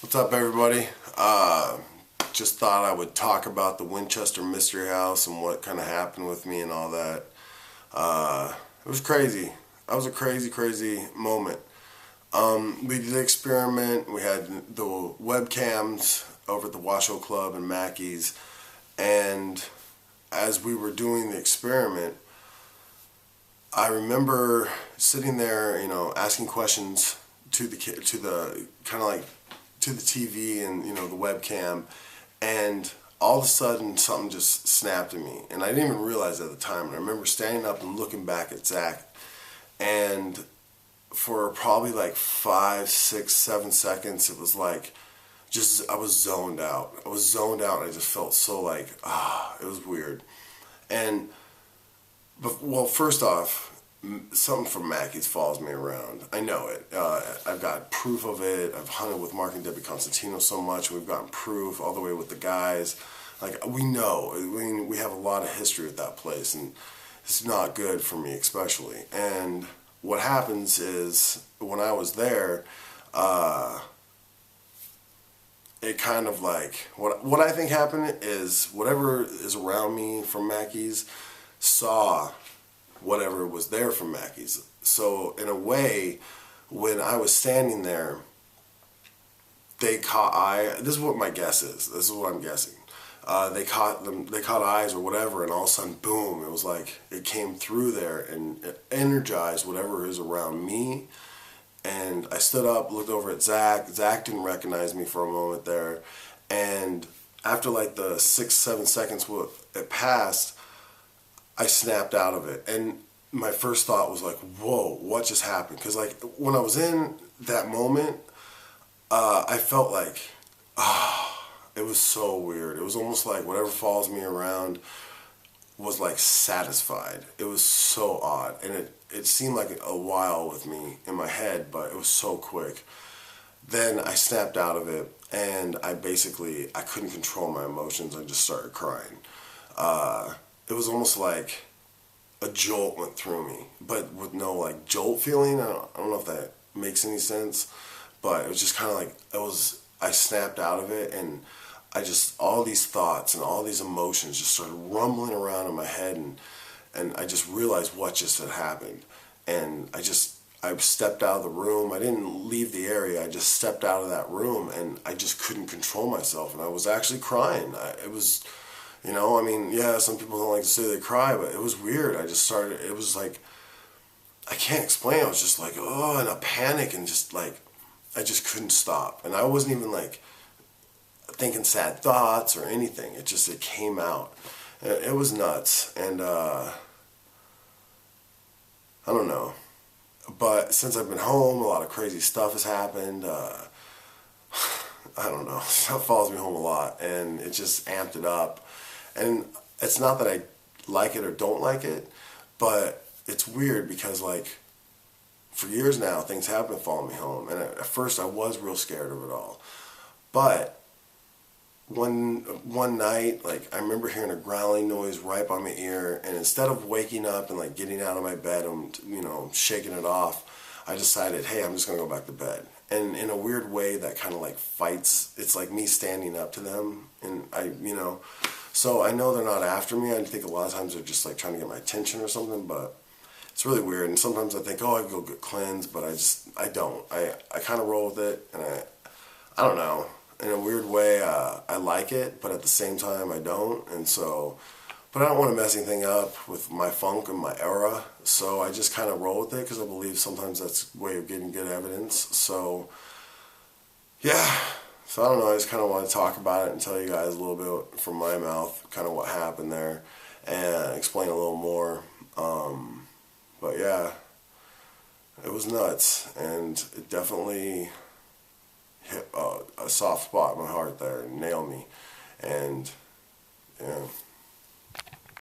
What's up, everybody? Just thought I would talk about the Winchester Mystery House and what kind of happened with me and all that. It was crazy. That was a crazy, crazy moment. We did the experiment. We had the webcams over at the Washoe Club and Mackey's, and as we were doing the experiment, I remember sitting there, asking questions to the TV and the webcam, and all of a sudden something just snapped at me, and I didn't even realize at the time. And I remember standing up and looking back at Zach, and for probably like 5, 6, 7 seconds, it was like I was zoned out. I was zoned out, and I just felt so it was weird. And well, first off, something from Mackey's follows me around. I know it. I've got proof of it. I've hunted with Mark and Debbie Constantino so much. We've gotten proof all the way with the guys. We know. We have a lot of history with that place, and it's not good for me especially. And what happens is, when I was there, it kind of what I think happened is whatever is around me from Mackey's saw whatever was there from Mackey's. So in a way, when I was standing there, they caught eye. This is what my guess is. This is what I'm guessing. They caught eyes or whatever, and all of a sudden, boom! It was like it came through there and it energized whatever is around me. And I stood up, looked over at Zach. Zach didn't recognize me for a moment there, and after the 6, 7 seconds it passed, I snapped out of it. And my first thought was whoa, what just happened? Because when I was in that moment, I felt it was so weird. It was almost like whatever follows me around was satisfied. It was so odd. And it seemed like a while with me in my head, but it was so quick. Then I snapped out of it, and I couldn't control my emotions. I just started crying. It was almost like a jolt went through me, but with no jolt feeling. I don't know if that makes any sense, but it was just kind of I snapped out of it, and all these thoughts and all these emotions just started rumbling around in my head, and I just realized what just had happened. And I stepped out of the room. I didn't leave the area. I just stepped out of that room, and I just couldn't control myself, and I was actually crying. It was, some people don't like to say they cry, but it was weird. It was I can't explain. I was just in a panic, and just I just couldn't stop. And I wasn't even thinking sad thoughts or anything. It came out. It was nuts. And I don't know. But since I've been home, a lot of crazy stuff has happened. I don't know. Stuff follows me home a lot, and it just amped it up. And it's not that I like it or don't like it, but it's weird because for years now, things have been following me home. And at first I was real scared of it all. But one night, I remember hearing a growling noise right by my ear, and instead of waking up and getting out of my bed and shaking it off, I decided, hey, I'm just gonna go back to bed. And in a weird way, that kind of fights. It's like me standing up to them, and so I know they're not after me. I think a lot of times they're just trying to get my attention or something, but it's really weird. And sometimes I think, oh, I can go get cleansed, but I don't. I kind of roll with it, and I don't know. In a weird way, I like it, but at the same time, I don't. And so, but I don't want to mess anything up with my funk and my aura. So I just kind of roll with it because I believe sometimes that's a way of getting good evidence. So, yeah. So I don't know. I just kind of want to talk about it and tell you guys a little bit from my mouth, kind of what happened there, and explain a little more. But yeah, it was nuts, and it definitely hit a soft spot in my heart there and nailed me. And yeah.